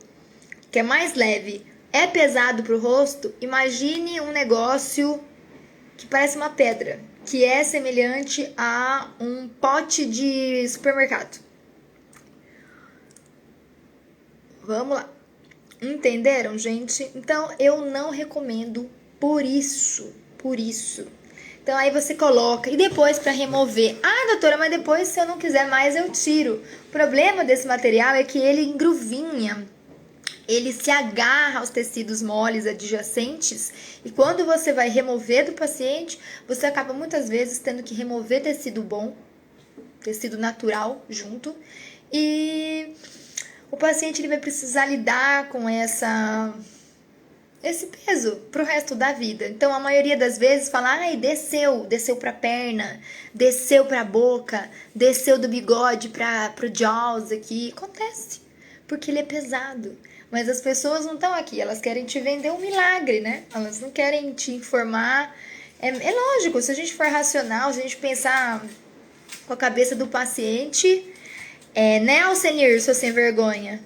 que é mais leve, é pesado para o rosto, imagine um negócio que parece uma pedra, que é semelhante a um pote de supermercado. Vamos lá. Entenderam, gente? Então, eu não recomendo por isso. Então, aí você coloca. E depois, para remover. Ah, doutora, mas depois, se eu não quiser mais, eu tiro. O problema desse material é que ele engruvinha. Ele se agarra aos tecidos moles adjacentes e quando você vai remover do paciente, você acaba muitas vezes tendo que remover tecido bom, tecido natural junto, e o paciente ele vai precisar lidar com esse peso pro resto da vida. Então a maioria das vezes fala, ai, desceu pra perna, desceu pra boca, desceu do bigode pro jaws aqui. Acontece, porque ele é pesado. Mas as pessoas não estão aqui, elas querem te vender um milagre, né? Elas não querem te informar. É lógico, se a gente for racional, se a gente pensar com a cabeça do paciente, né, Alcenir, seu sem vergonha?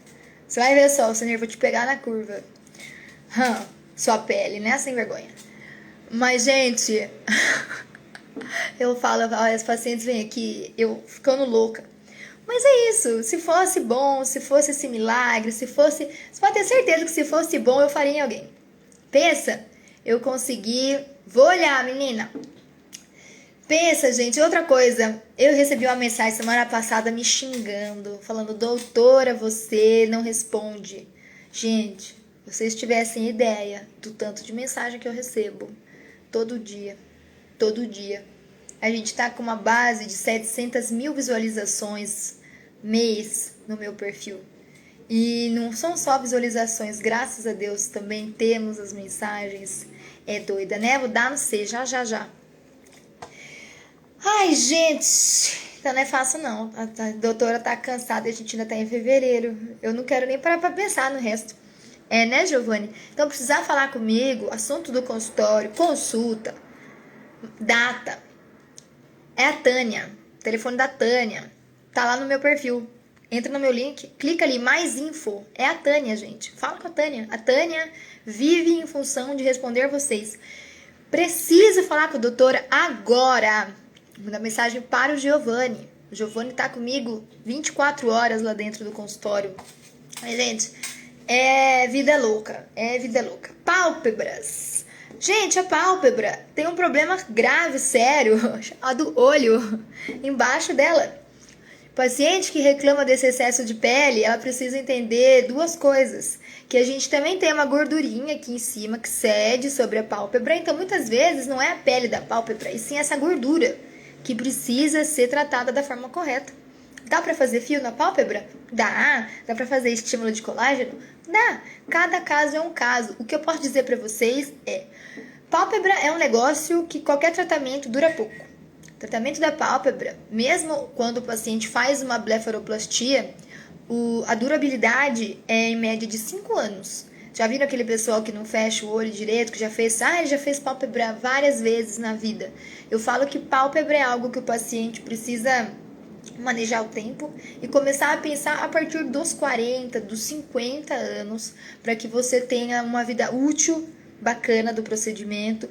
Você vai ver só, Alcenir, vou te pegar na curva. Sua pele, né, sem vergonha? Mas, gente, eu falo, as pacientes vêm aqui, eu ficando louca. Mas é isso, se fosse bom, se fosse esse milagre, você pode ter certeza que se fosse bom eu faria em alguém. Pensa, eu consegui, vou olhar, menina. Pensa, gente, outra coisa, eu recebi uma mensagem semana passada me xingando, falando, doutora, você não responde. Gente, se vocês tivessem ideia do tanto de mensagem que eu recebo, todo dia. A gente tá com uma base de 700 mil visualizações mês no meu perfil. E não são só visualizações, graças a Deus também temos as mensagens. É doida, né? Vou dar no C, já. Ai, gente, então não é fácil não. A doutora tá cansada, a gente ainda tá em fevereiro. Eu não quero nem parar pra pensar no resto. É, né, Giovanni? Então, precisar falar comigo, assunto do consultório, consulta, data, é a Tânia, telefone da Tânia, tá lá no meu perfil. Entra no meu link, clica ali, mais info. É a Tânia, gente. Fala com a Tânia. A Tânia vive em função de responder vocês. Preciso falar com a doutora agora. Manda mensagem para o Giovanni. O Giovanni tá comigo 24 horas lá dentro do consultório. Mas, gente, é vida louca. É vida louca. Pálpebras. Gente, a pálpebra tem um problema grave, sério, chamado olho, embaixo dela. Paciente que reclama desse excesso de pele, ela precisa entender duas coisas. Que a gente também tem uma gordurinha aqui em cima que cede sobre a pálpebra. Então, muitas vezes, não é a pele da pálpebra, e sim essa gordura que precisa ser tratada da forma correta. Dá pra fazer fio na pálpebra? Dá. Dá pra fazer estímulo de colágeno? Dá. Cada caso é um caso. O que eu posso dizer pra vocês é: pálpebra é um negócio que qualquer tratamento dura pouco. Tratamento da pálpebra, mesmo quando o paciente faz uma blefaroplastia, a durabilidade é em média de 5 anos. Já viram aquele pessoal que não fecha o olho direito, que já fez pálpebra várias vezes na vida? Eu falo que pálpebra é algo que o paciente precisa manejar o tempo e começar a pensar a partir dos 40, dos 50 anos, para que você tenha uma vida útil, bacana do procedimento,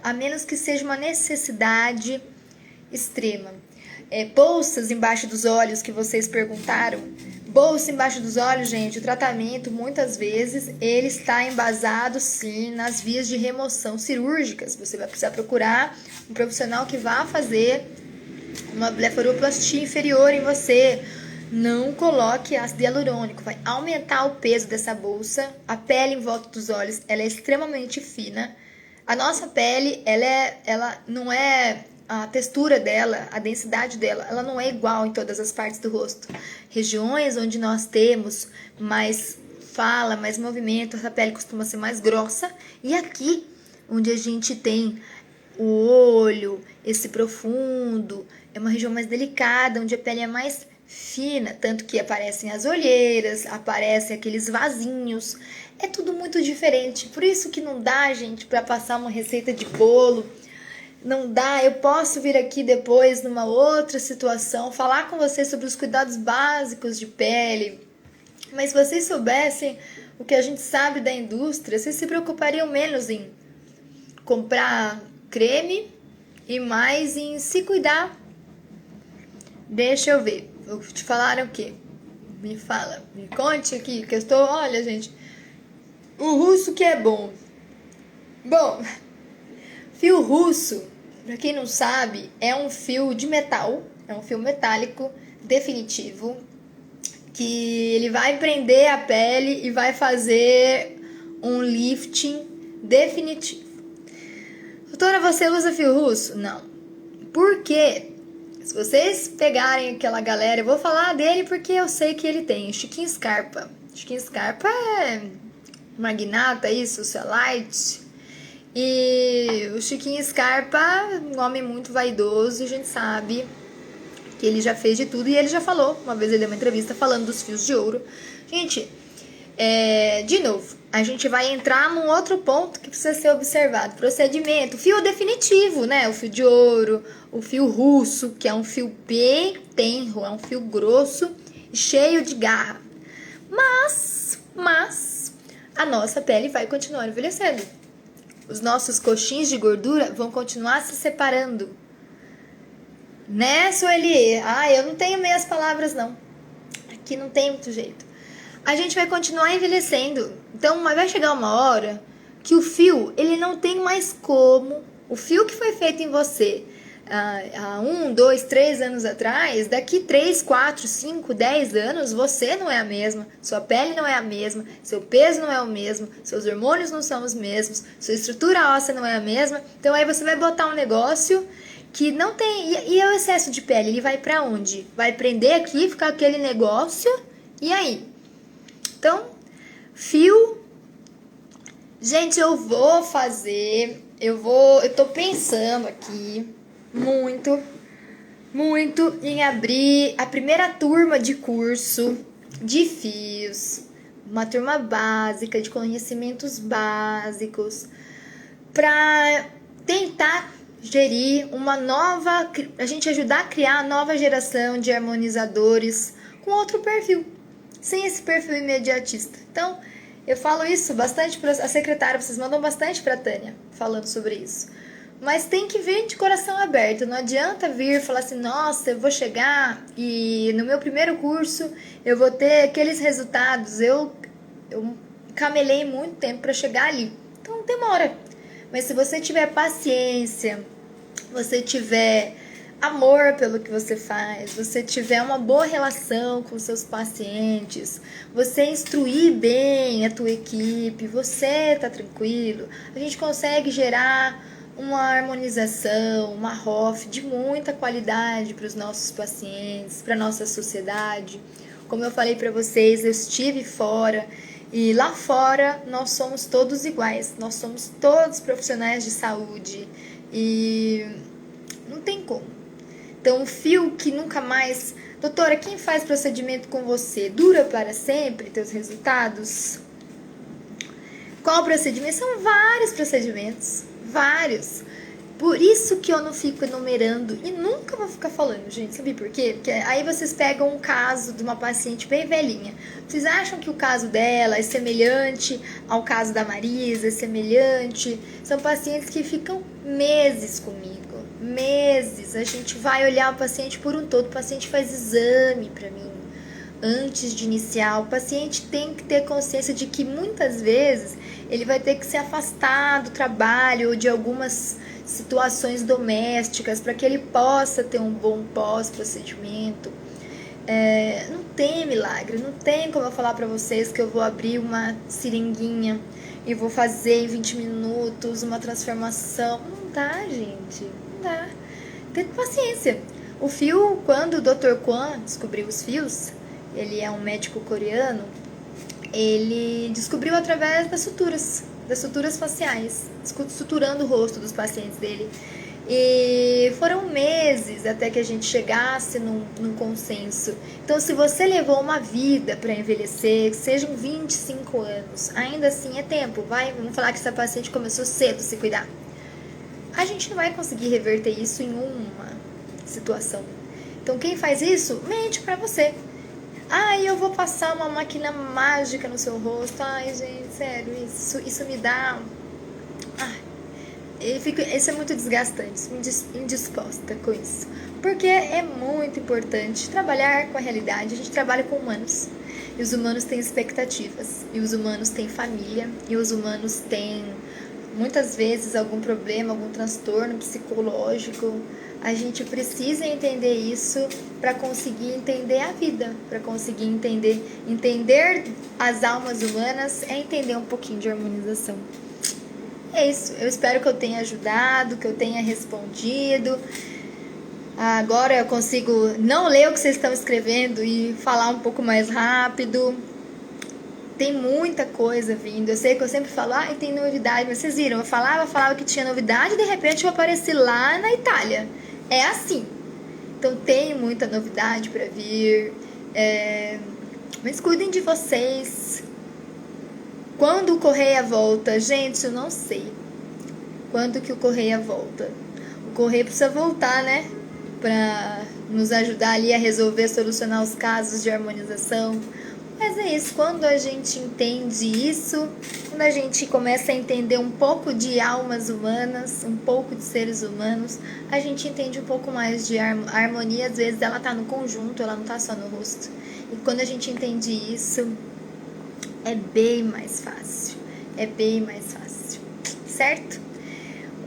a menos que seja uma necessidade extrema. Bolsas embaixo dos olhos que vocês perguntaram. Bolsa embaixo dos olhos, gente, o tratamento muitas vezes ele está embasado sim nas vias de remoção cirúrgicas. Você vai precisar procurar um profissional que vá fazer uma blefaroplastia inferior em você. Não coloque ácido hialurônico, vai aumentar o peso dessa bolsa. A pele em volta dos olhos, ela é extremamente fina. A nossa pele, ela não é a textura dela, a densidade dela, ela não é igual em todas as partes do rosto. Regiões onde nós temos mais fala, mais movimento, essa pele costuma ser mais grossa. E aqui, onde a gente tem o olho, esse profundo, é uma região mais delicada, onde a pele é mais fina, tanto que aparecem as olheiras, aparecem aqueles vasinhos. É tudo muito diferente, por isso que não dá, gente, para passar uma receita de bolo. Não dá, eu posso vir aqui depois, numa outra situação, falar com vocês sobre os cuidados básicos de pele. Mas se vocês soubessem o que a gente sabe da indústria, vocês se preocupariam menos em comprar creme e mais em se cuidar. Deixa eu ver, vou te falar o quê? Me fala, me conte aqui, que eu estou, olha, gente, o russo que é bom. Bom, fio russo, para quem não sabe, é um fio de metal, é um fio metálico definitivo, que ele vai prender a pele e vai fazer um lifting definitivo. Doutora, você usa fio russo? Não. Por quê? Se vocês pegarem aquela galera, eu vou falar dele porque eu sei que ele tem, Chiquinho Scarpa. Chiquinho Scarpa é magnata, isso, socialite. E o Chiquinho Scarpa, um homem muito vaidoso, a gente sabe que ele já fez de tudo. E ele já falou, uma vez ele deu uma entrevista falando dos fios de ouro. Gente, de novo, a gente vai entrar num outro ponto que precisa ser observado. Procedimento, fio definitivo, né? O fio de ouro, o fio russo, que é um fio bem tenro, é um fio grosso e cheio de garra. Mas, a nossa pele vai continuar envelhecendo. Os nossos coxins de gordura vão continuar se separando. Né, Sueli? Eu não tenho meias palavras, não. Aqui não tem muito jeito. A gente vai continuar envelhecendo. Então, vai chegar uma hora que o fio, ele não tem mais como. O fio que foi feito em você há 1, 2, 3 anos atrás, daqui 3, 4, 5, 10 anos, você não é a mesma, sua pele não é a mesma, seu peso não é o mesmo, seus hormônios não são os mesmos, sua estrutura óssea não é a mesma. Então aí você vai botar um negócio que não tem... E o excesso de pele, ele vai pra onde? Vai prender aqui, ficar aquele negócio, e aí? Então, fio... Gente, eu tô pensando aqui muito em abrir a primeira turma de curso de fios uma turma básica de conhecimentos básicos para tentar gerir a gente ajudar a criar a nova geração de harmonizadores com outro perfil, sem esse perfil imediatista. Então, eu falo isso bastante para a secretária, vocês mandam bastante para a Tânia falando sobre isso. Mas tem que vir de coração aberto, não adianta vir falar assim, nossa, eu vou chegar e no meu primeiro curso eu vou ter aqueles resultados. Eu camelei muito tempo para chegar ali, então demora. Mas se você tiver paciência, você tiver amor pelo que você faz, você tiver uma boa relação com seus pacientes, você instruir bem a tua equipe, você tá tranquilo, a gente consegue gerar uma harmonização, uma ROF de muita qualidade para os nossos pacientes, para a nossa sociedade. Como eu falei para vocês, eu estive fora e lá fora nós somos todos iguais, nós somos todos profissionais de saúde e não tem como. Então, o fio que nunca mais... Doutora, quem faz procedimento com você dura para sempre teus resultados? Qual procedimento? São vários procedimentos, vários. Por isso que eu não fico enumerando e nunca vou ficar falando, gente. Sabe por quê? Porque aí vocês pegam um caso de uma paciente bem velhinha. Vocês acham que o caso dela é semelhante ao caso da Marisa, é semelhante? São pacientes que ficam meses comigo. Meses. A gente vai olhar o paciente por um todo. O paciente faz exame para mim. Antes de iniciar, o paciente tem que ter consciência de que muitas vezes ele vai ter que se afastar do trabalho ou de algumas situações domésticas para que ele possa ter um bom pós-procedimento. Não tem milagre, não tem como eu falar para vocês que eu vou abrir uma seringuinha e vou fazer em 20 minutos uma transformação. Não dá, gente, não dá. Tem paciência. O fio, quando o Dr. Kwan descobriu os fios, ele é um médico coreano, ele descobriu através das suturas faciais, suturando o rosto dos pacientes dele. E foram meses até que a gente chegasse num consenso. Então, se você levou uma vida para envelhecer, que sejam 25 anos, ainda assim é tempo. Vamos falar que essa paciente começou cedo a se cuidar. A gente não vai conseguir reverter isso em uma situação. Então, quem faz isso, mente para você. Eu vou passar uma máquina mágica no seu rosto. Ai, gente, sério, isso me dá... Isso é muito desgastante, indisposta com isso. Porque é muito importante trabalhar com a realidade. A gente trabalha com humanos. E os humanos têm expectativas. E os humanos têm família. E os humanos têm, muitas vezes, algum problema, algum transtorno psicológico. A gente precisa entender isso para conseguir entender a vida, para conseguir entender as almas humanas é entender um pouquinho de harmonização. É isso, eu espero que eu tenha ajudado, que eu tenha respondido. Agora eu consigo não ler o que vocês estão escrevendo e falar um pouco mais rápido. Tem muita coisa vindo. Eu sei que eu sempre falo, tem novidade, mas vocês viram, eu falava que tinha novidade e de repente eu apareci lá na Itália. É assim. Então tem muita novidade para vir. Mas cuidem de vocês. Quando o Correia volta? Gente, eu não sei. Quando que o Correia volta? O Correia precisa voltar, né? Para nos ajudar ali a resolver, solucionar os casos de harmonização. Mas é isso, quando a gente entende isso, quando a gente começa a entender um pouco de almas humanas, um pouco de seres humanos, a gente entende um pouco mais de harmonia. Às vezes ela tá no conjunto, ela não tá só no rosto. E quando a gente entende isso, é bem mais fácil. É bem mais fácil. Certo?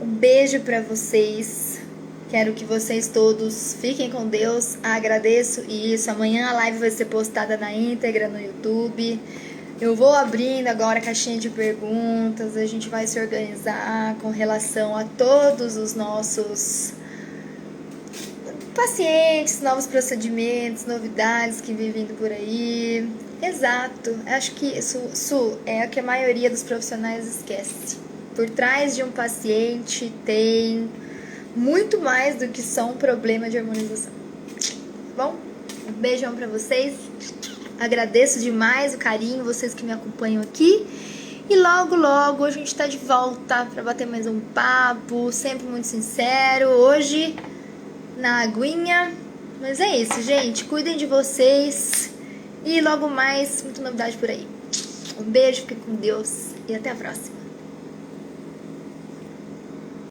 Um beijo pra vocês. Quero que vocês todos fiquem com Deus. Agradeço isso. Amanhã a live vai ser postada na íntegra no YouTube. Eu vou abrindo agora a caixinha de perguntas. A gente vai se organizar com relação a todos os nossos pacientes, novos procedimentos, novidades que vêm vindo por aí. Exato. Acho que isso é o que a maioria dos profissionais esquece. Por trás de um paciente tem muito mais do que só um problema de harmonização. Bom, um beijão pra vocês. Agradeço demais o carinho, vocês que me acompanham aqui. E logo, logo a gente tá de volta para bater mais um papo, sempre muito sincero. Hoje na aguinha. Mas é isso, gente. Cuidem de vocês. E logo mais, muita novidade por aí. Um beijo, fiquem com Deus e até a próxima.